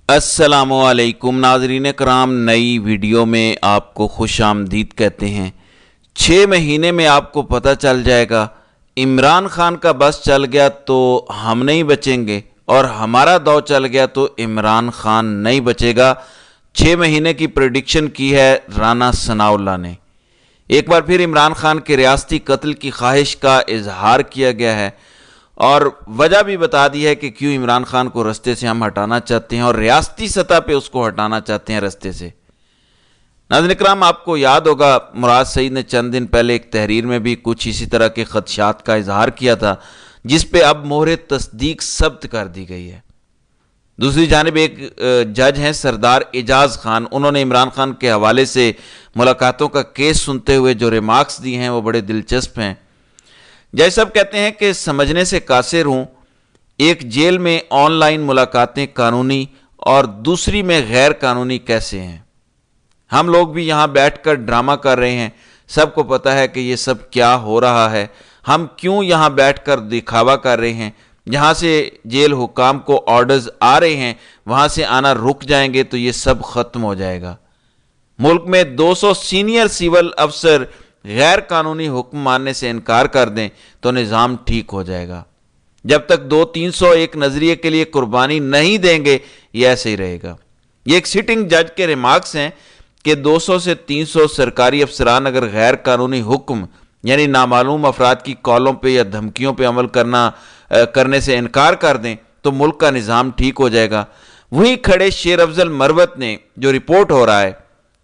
السلام علیکم ناظرین کرام، نئی ویڈیو میں آپ کو خوش آمدید کہتے ہیں۔ 6 مہینے میں آپ کو پتہ چل جائے گا عمران خان کا بس چل گیا تو ہم نہیں بچیں گے، اور ہمارا دو چل گیا تو عمران خان نہیں بچے گا۔ 6 مہینے کی پریڈکشن کی ہے رانا ثناء اللہ نے۔ ایک بار پھر عمران خان کے ریاستی قتل کی خواہش کا اظہار کیا گیا ہے، اور وجہ بھی بتا دی ہے کہ کیوں عمران خان کو رستے سے ہم ہٹانا چاہتے ہیں اور ریاستی سطح پہ اس کو ہٹانا چاہتے ہیں رستے سے۔ ناظرین اکرام، آپ کو یاد ہوگا مراد سعید نے چند دن پہلے ایک تحریر میں بھی کچھ اسی طرح کے خدشات کا اظہار کیا تھا، جس پہ اب مہر تصدیق ثبت کر دی گئی ہے۔ دوسری جانب ایک جج ہیں سردار اعجاز خان، انہوں نے عمران خان کے حوالے سے ملاقاتوں کا کیس سنتے ہوئے جو ریمارکس دی ہیں وہ بڑے دلچسپ ہیں۔ جج صاحب کہتے ہیں کہ سمجھنے سے قاصر ہوں، ایک جیل میں آن لائن ملاقاتیں قانونی اور دوسری میں غیر قانونی کیسے ہیں؟ ہم لوگ بھی یہاں بیٹھ کر ڈرامہ کر رہے ہیں، سب کو پتہ ہے کہ یہ سب کیا ہو رہا ہے، ہم کیوں یہاں بیٹھ کر دکھاوا کر رہے ہیں؟ جہاں سے جیل حکام کو آرڈرز آ رہے ہیں وہاں سے آنا رک جائیں گے تو یہ سب ختم ہو جائے گا۔ ملک میں 200 سینئر سول افسر غیر قانونی حکم ماننے سے انکار کر دیں تو نظام ٹھیک ہو جائے گا۔ جب تک 200-300 ایک نظریے کے لیے قربانی نہیں دیں گے یہ ایسے ہی رہے گا۔ یہ ایک سٹنگ جج کے ریمارکس ہیں کہ 200 سے 300 سرکاری افسران اگر غیر قانونی حکم یعنی نامعلوم افراد کی کالوں پہ یا دھمکیوں پہ عمل کرنے سے انکار کر دیں تو ملک کا نظام ٹھیک ہو جائے گا۔ وہیں کھڑے شیر افضل مروت نے جو رپورٹ ہو رہا ہے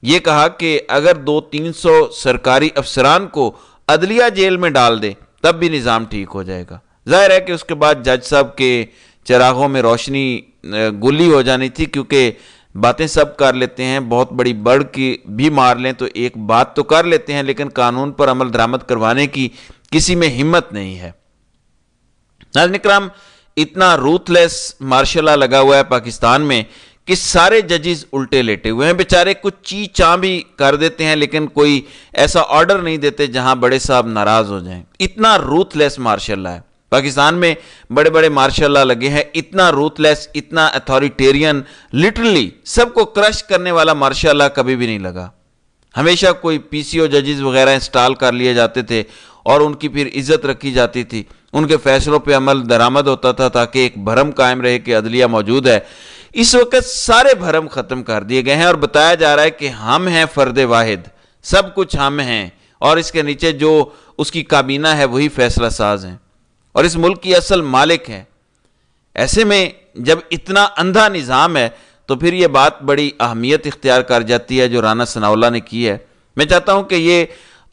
یہ کہا کہ اگر 200-300 سرکاری افسران کو عدلیہ جیل میں ڈال دے تب بھی نظام ٹھیک ہو جائے گا۔ ظاہر ہے کہ اس کے بعد جج صاحب کے چراغوں میں روشنی گلی ہو جانی تھی، کیونکہ باتیں سب کر لیتے ہیں، بہت بڑی بڑھ کی بھی مار لیں تو ایک بات تو کر لیتے ہیں، لیکن قانون پر عمل درآمد کروانے کی کسی میں ہمت نہیں ہے۔ ناظرین اکرام، اتنا روتھ لیس مارشل لا لگا ہوا ہے پاکستان میں کہ سارے ججز الٹے لیٹے ہوئے ہیں، بیچارے کچھ چی چاں بھی کر دیتے ہیں لیکن کوئی ایسا آرڈر نہیں دیتے جہاں بڑے صاحب ناراض ہو جائیں۔ اتنا روتھ لیس مارشل لا ہے پاکستان میں، بڑے بڑے مارشل لا لگے ہیں، اتنا روتھ لیس، اتنا اتھارٹیرین، لٹرلی سب کو کرش کرنے والا مارشل لا کبھی بھی نہیں لگا۔ ہمیشہ کوئی پی سی او ججز وغیرہ انسٹال کر لیے جاتے تھے اور ان کی پھر عزت رکھی جاتی تھی، ان کے فیصلوں پہ عمل درآمد ہوتا تھا تاکہ ایک بھرم قائم رہے کہ عدلیہ موجود ہے۔ اس وقت سارے بھرم ختم کر دیے گئے ہیں اور بتایا جا رہا ہے کہ ہم ہیں فرد واحد، سب کچھ ہم ہیں، اور اس کے نیچے جو اس کی کابینہ ہے وہی فیصلہ ساز ہیں اور اس ملک کی اصل مالک ہے۔ ایسے میں جب اتنا اندھا نظام ہے تو پھر یہ بات بڑی اہمیت اختیار کر جاتی ہے جو رانا ثناء اللہ نے کی ہے۔ میں چاہتا ہوں کہ یہ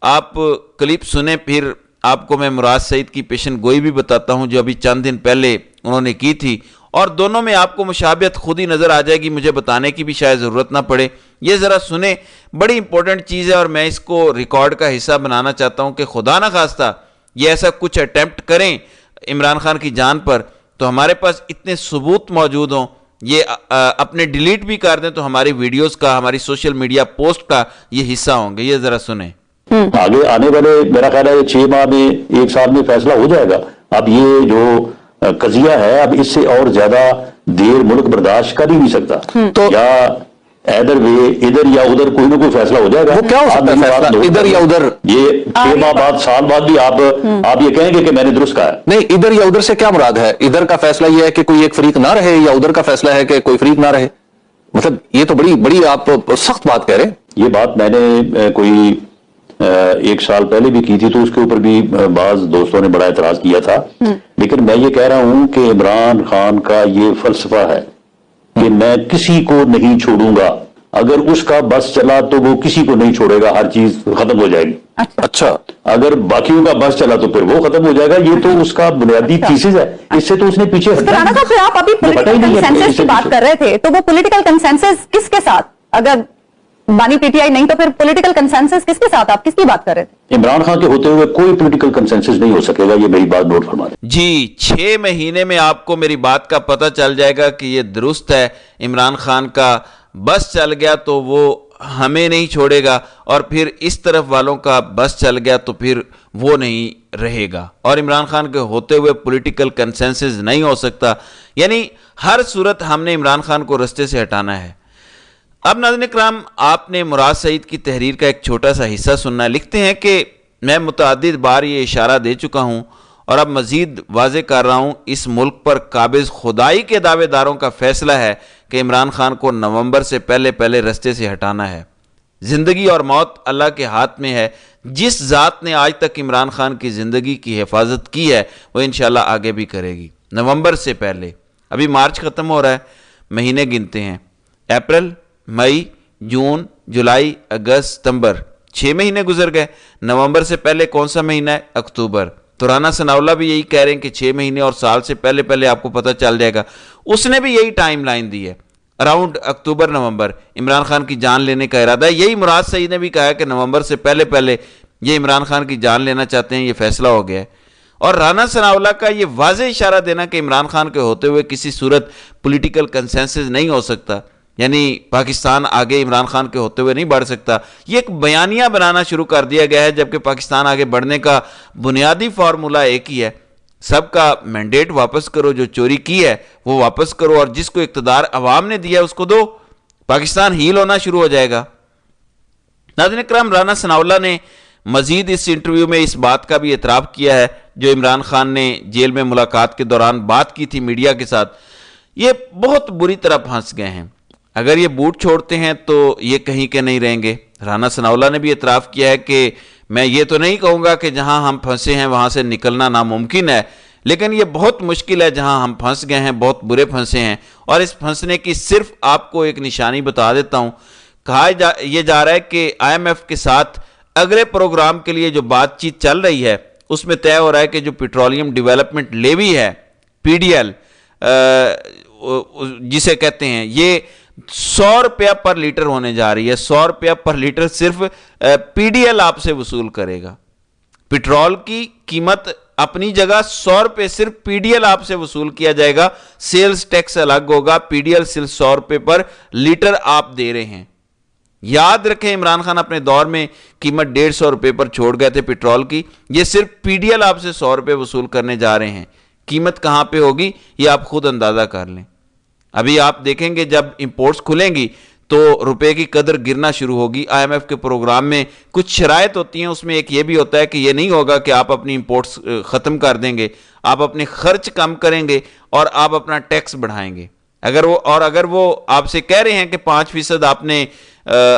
آپ کلپ سنیں، پھر آپ کو میں مراد سعید کی پیشن گوئی بھی بتاتا ہوں جو ابھی چند دن پہلے انہوں نے کی تھی، اور دونوں میں آپ کو مشابہت خود ہی نظر آ جائے گی، مجھے بتانے کی بھی شاید ضرورت نہ پڑے۔ یہ ذرا سنیں، بڑی امپورٹنٹ چیز ہے اور میں اس کو ریکارڈ کا حصہ بنانا چاہتا ہوں کہ خدا نہ خواستہ یہ ایسا کچھ اٹیمپٹ کریں عمران خان کی جان پر تو ہمارے پاس اتنے ثبوت موجود ہوں، یہ اپنے ڈیلیٹ بھی کر دیں تو ہماری ویڈیوز کا، ہماری سوشل میڈیا پوسٹ کا یہ حصہ ہوں گے۔ یہ ذرا سنیں۔ آگے آنے والے میرا خیال ہے 6 ماہ میں 1 سال میں فیصلہ ہو جائے گا۔ اب یہ جو قضیہ ہے اب اس سے اور زیادہ دیر ملک برداشت کر ہی نہیں سکتا، تو یا ادھر ادھر یا ادھر کوئی نہ کوئی فیصلہ ہو جائے گا۔ وہ کیا ہو سکتا ہے فیصلہ ادھر یا ادھر؟ یہ 6 ماہ بعد، سال بعد بھی آپ یہ کہیں گے کہ میں نے درست کہا ہے؟ نہیں، ادھر یا ادھر سے کیا مراد ہے؟ ادھر کا فیصلہ یہ ہے کہ کوئی ایک فریق نہ رہے، یا ادھر کا فیصلہ ہے کہ کوئی فریق نہ رہے؟ مطلب یہ تو بڑی آپ سخت بات کہہ رہے ہیں۔ یہ بات میں نے کوئی 1 سال پہلے بھی کی تھی تو اس کے اوپر بھی بعض دوستوں نے بڑا اعتراض کیا تھا، لیکن میں یہ کہہ رہا ہوں کہ عمران خان کا یہ فلسفہ ہے کہ میں کسی کو نہیں چھوڑوں گا، اگر اس کا بس چلا تو وہ کسی کو نہیں چھوڑے گا، ہر چیز ختم ہو جائے گی۔ اچھا، اگر باقیوں کا بس چلا تو پھر وہ ختم ہو جائے گا۔ یہ تو اس کا بنیادی تھیسس ہے، اس سے تو اس نے پیچھے رانا صاحب پھر آپ ابھی پولیٹیکل کنسنسس کی بات کر رہے تھے، تو وہ پولیٹیکل کنسنسس کس کے ساتھ؟ اگر بانی پی ٹی آئی نہیں تو پھر پولیٹیکل کنسنسس کس کے ساتھ؟ آپ کس کی بات کر رہے تھے؟ عمران خان کے ہوتے ہوئے کوئی پولیٹیکل کنسنسس نہیں ہو سکے گا، یہ میری بات نوٹ فرما دیں۔ جی 6 مہینے میں آپ کو میری بات کا پتہ چل جائے گا کہ یہ درست ہے، عمران خان کا بس چل گیا تو وہ ہمیں نہیں چھوڑے گا، اور پھر اس طرف والوں کا بس چل گیا تو پھر وہ نہیں رہے گا، اور عمران خان کے ہوتے ہوئے پولیٹیکل کنسنسس نہیں ہو سکتا. یعنی ہر صورت ہم نے عمران خان کو رستے سے ہٹانا ہے. اب ناظرین کرام، آپ نے مراد سعید کی تحریر کا ایک چھوٹا سا حصہ سننا. لکھتے ہیں کہ میں متعدد بار یہ اشارہ دے چکا ہوں اور اب مزید واضح کر رہا ہوں، اس ملک پر قابض خدائی کے دعوے داروں کا فیصلہ ہے کہ عمران خان کو نومبر سے پہلے رستے سے ہٹانا ہے. زندگی اور موت اللہ کے ہاتھ میں ہے. جس ذات نے آج تک عمران خان کی زندگی کی حفاظت کی ہے وہ انشاءاللہ آگے بھی کرے گی. نومبر سے پہلے، ابھی مارچ ختم ہو رہا ہے، مہینے گنتے ہیں، اپریل، مئی، جون، جولائی، اگست، ستمبر، 6 مہینے گزر گئے. نومبر سے پہلے کون سا مہینہ ہے؟ اکتوبر. تو رانا ثناءاللہ بھی یہی کہہ رہے ہیں کہ 6 مہینے اور سال سے پہلے آپ کو پتہ چل جائے گا. اس نے بھی یہی ٹائم لائن دی ہے، اراؤنڈ اکتوبر نومبر عمران خان کی جان لینے کا ارادہ ہے. یہی مراد سعید نے بھی کہا ہے کہ نومبر سے پہلے یہ عمران خان کی جان لینا چاہتے ہیں، یہ فیصلہ ہو گیا ہے. اور رانا ثناءاللہ کا یہ واضح اشارہ دینا کہ عمران خان کے ہوتے ہوئے کسی صورت پولیٹیکل کنسنسس نہیں ہو سکتا، یعنی پاکستان آگے عمران خان کے ہوتے ہوئے نہیں بڑھ سکتا، یہ ایک بیانیہ بنانا شروع کر دیا گیا ہے، جبکہ پاکستان آگے بڑھنے کا بنیادی فارمولہ ایک ہی ہے: سب کا مینڈیٹ واپس کرو، جو چوری کی ہے وہ واپس کرو، اور جس کو اقتدار عوام نے دیا اس کو دو. پاکستان ہیل ہونا شروع ہو جائے گا. ناظرین کرام، رانا ثناءاللہ نے مزید اس انٹرویو میں اس بات کا بھی اعتراف کیا ہے جو عمران خان نے جیل میں ملاقات کے دوران بات کی تھی میڈیا کے ساتھ. یہ بہت بری طرح پھنس گئے ہیں، اگر یہ بوٹ چھوڑتے ہیں تو یہ کہیں کے نہیں رہیں گے. رانا ثناءاللہ نے بھی اعتراف کیا ہے کہ میں یہ تو نہیں کہوں گا کہ جہاں ہم پھنسے ہیں وہاں سے نکلنا ناممکن ہے، لیکن یہ بہت مشکل ہے جہاں ہم پھنس گئے ہیں، بہت برے پھنسے ہیں. اور اس پھنسنے کی صرف آپ کو ایک نشانی بتا دیتا ہوں. کہا یہ جا رہا ہے کہ IMF کے ساتھ اگلے پروگرام کے لیے جو بات چیت چل رہی ہے اس میں طے ہو رہا ہے کہ جو پیٹرولیم ڈیولپمنٹ لیوی ہے، PDL جسے کہتے ہیں، یہ 100 روپیہ پر لیٹر ہونے جا رہی ہے. 100 روپیہ پر لیٹر صرف PDL آپ سے وصول کرے گا. پیٹرول کی قیمت اپنی جگہ 100 روپے صرف PDL آپ سے وصول کیا جائے گا. سیلز ٹیکس الگ ہوگا. PDL صرف 100 روپے پر لیٹر آپ دے رہے ہیں. یاد رکھیں، عمران خان اپنے دور میں قیمت 150 روپے پر چھوڑ گئے تھے پیٹرول کی. یہ صرف PDL آپ سے 100 روپے وصول کرنے جا رہے ہیں. قیمت کہاں پہ ہوگی یہ آپ خود اندازہ کر لیں. ابھی آپ دیکھیں گے جب امپورٹس کھلیں گی تو روپے کی قدر گرنا شروع ہوگی. IMF کے پروگرام میں کچھ شرائط ہوتی ہیں، اس میں ایک یہ بھی ہوتا ہے کہ یہ نہیں ہوگا کہ آپ اپنی امپورٹس ختم کر دیں گے، آپ اپنے خرچ کم کریں گے اور آپ اپنا ٹیکس بڑھائیں گے. اگر وہ آپ سے کہہ رہے ہیں کہ 5% آپ نے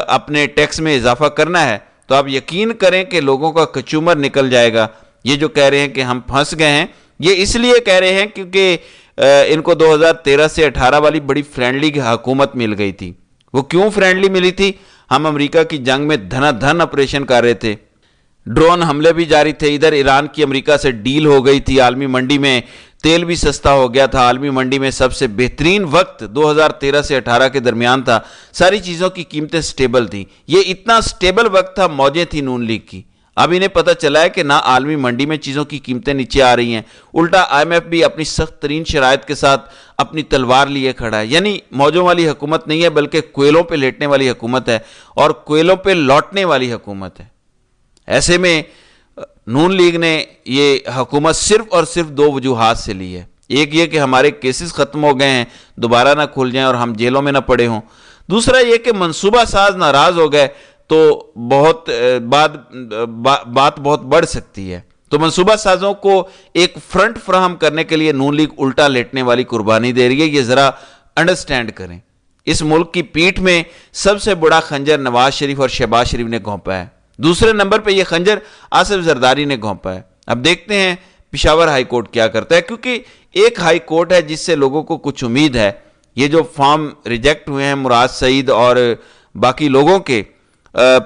اپنے ٹیکس میں اضافہ کرنا ہے تو آپ یقین کریں کہ لوگوں کا کچومر نکل جائے گا. یہ جو کہہ رہے ہیں کہ ہم پھنس گئے ہیں، یہ اس لیے کہہ رہے ہیں کیونکہ ان کو 2013 سے 18 والی بڑی فرینڈلی حکومت مل گئی تھی. وہ کیوں فرینڈلی ملی تھی؟ ہم امریکہ کی جنگ میں دھن آپریشن کر رہے تھے، ڈرون حملے بھی جاری تھے، ادھر ایران کی امریکہ سے ڈیل ہو گئی تھی، عالمی منڈی میں تیل بھی سستا ہو گیا تھا، عالمی منڈی میں سب سے بہترین وقت 2013 سے 18 کے درمیان تھا، ساری چیزوں کی قیمتیں سٹیبل تھیں. یہ اتنا سٹیبل وقت تھا، موجیں تھیں نون لیگ کی. اب انہیں پتہ چلا ہے کہ نہ عالمی منڈی میں چیزوں کی قیمتیں نیچے آ رہی ہیں، الٹا IMF بھی اپنی سخت ترین شرائط کے ساتھ اپنی تلوار لیے کھڑا ہے. یعنی موجوں والی حکومت نہیں ہے بلکہ کوئلوں پہ لیٹنے والی حکومت ہے اور کوئلوں پہ لوٹنے والی حکومت ہے. ایسے میں نون لیگ نے یہ حکومت صرف اور صرف 2 وجوہات سے لی ہے. ایک یہ کہ ہمارے کیسز ختم ہو گئے ہیں، دوبارہ نہ کھل جائیں اور ہم جیلوں میں نہ پڑے ہوں. دوسرا یہ کہ منصوبہ ساز ناراض ہو گئے تو بات بہت بڑھ سکتی ہے. تو منصوبہ سازوں کو ایک فرنٹ فراہم کرنے کے لیے نون لیگ الٹا لیٹنے والی قربانی دے رہی ہے. یہ ذرا انڈرسٹینڈ کریں. اس ملک کی پیٹھ میں سب سے بڑا خنجر نواز شریف اور شہباز شریف نے گھونپا ہے. دوسرے نمبر پہ یہ خنجر آصف زرداری نے گھونپا ہے. اب دیکھتے ہیں پشاور ہائی کورٹ کیا کرتا ہے، کیونکہ ایک ہائی کورٹ ہے جس سے لوگوں کو کچھ امید ہے. یہ جو فارم ریجیکٹ ہوئے ہیں مراد سعید اور باقی لوگوں کے،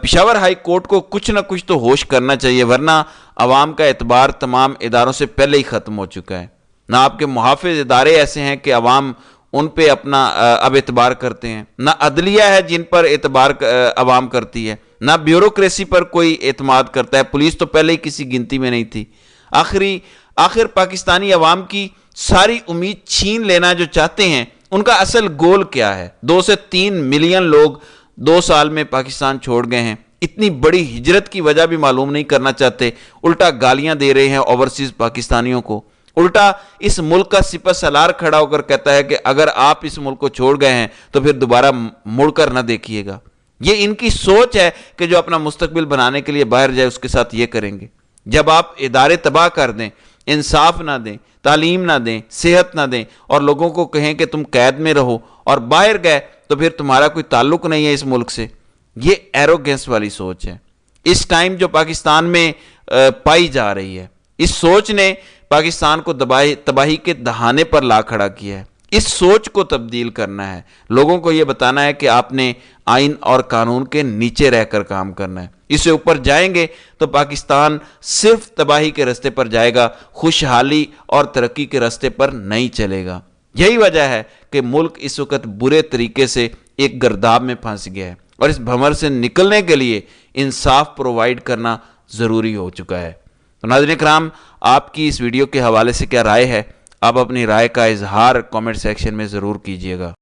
پشاور ہائی کورٹ کو کچھ نہ کچھ تو ہوش کرنا چاہیے، ورنہ عوام کا اعتبار تمام اداروں سے پہلے ہی ختم ہو چکا ہے. نہ آپ کے محافظ ادارے ایسے ہیں کہ عوام ان پہ اپنا اب اعتبار کرتے ہیں، نہ عدلیہ ہے جن پر اعتبار عوام کرتی ہے، نہ بیوروکریسی پر کوئی اعتماد کرتا ہے. پولیس تو پہلے ہی کسی گنتی میں نہیں تھی. آخر پاکستانی عوام کی ساری امید چھین لینا جو چاہتے ہیں ان کا اصل گول کیا ہے؟ 2 سے 3 ملین لوگ 2 سال میں پاکستان چھوڑ گئے ہیں، اتنی بڑی ہجرت کی وجہ بھی معلوم نہیں کرنا چاہتے، الٹا گالیاں دے رہے ہیں اوورسیز پاکستانیوں کو، الٹا اس ملک کا سپہ سالار کھڑا ہو کر کہتا ہے کہ اگر آپ اس ملک کو چھوڑ گئے ہیں تو پھر دوبارہ مڑ کر نہ دیکھیے گا۔ یہ ان کی سوچ ہے کہ جو اپنا مستقبل بنانے کے لیے باہر جائے اس کے ساتھ یہ کریں گے۔ جب آپ ادارے تباہ کر دیں، انصاف نہ دیں، تعلیم نہ دیں، صحت نہ دیں اور لوگوں کو کہیں کہ تم قید میں رہو اور باہر گئے تو پھر تمہارا کوئی تعلق نہیں ہے اس ملک سے، یہ ایروگنس والی سوچ ہے۔ اس ٹائم جو پاکستان میں پائی جا رہی ہے، اس سوچ نے پاکستان کو تباہی کے دہانے پر لا کھڑا کیا ہے۔ اس سوچ کو تبدیل کرنا ہے، لوگوں کو یہ بتانا ہے کہ آپ نے آئین اور قانون کے نیچے رہ کر کام کرنا ہے۔ اسے اوپر جائیں گے تو پاکستان صرف تباہی کے راستے پر جائے گا، خوشحالی اور ترقی کے راستے پر نہیں چلے گا۔ یہی وجہ ہے کہ ملک اس وقت برے طریقے سے ایک گرداب میں پھنس گیا ہے اور اس بھنور سے نکلنے کے لیے انصاف پرووائڈ کرنا ضروری ہو چکا ہے۔ تو ناظرین کرام، آپ کی اس ویڈیو کے حوالے سے کیا رائے ہے؟ آپ اپنی رائے کا اظہار کامنٹ سیکشن میں ضرور کیجیے گا۔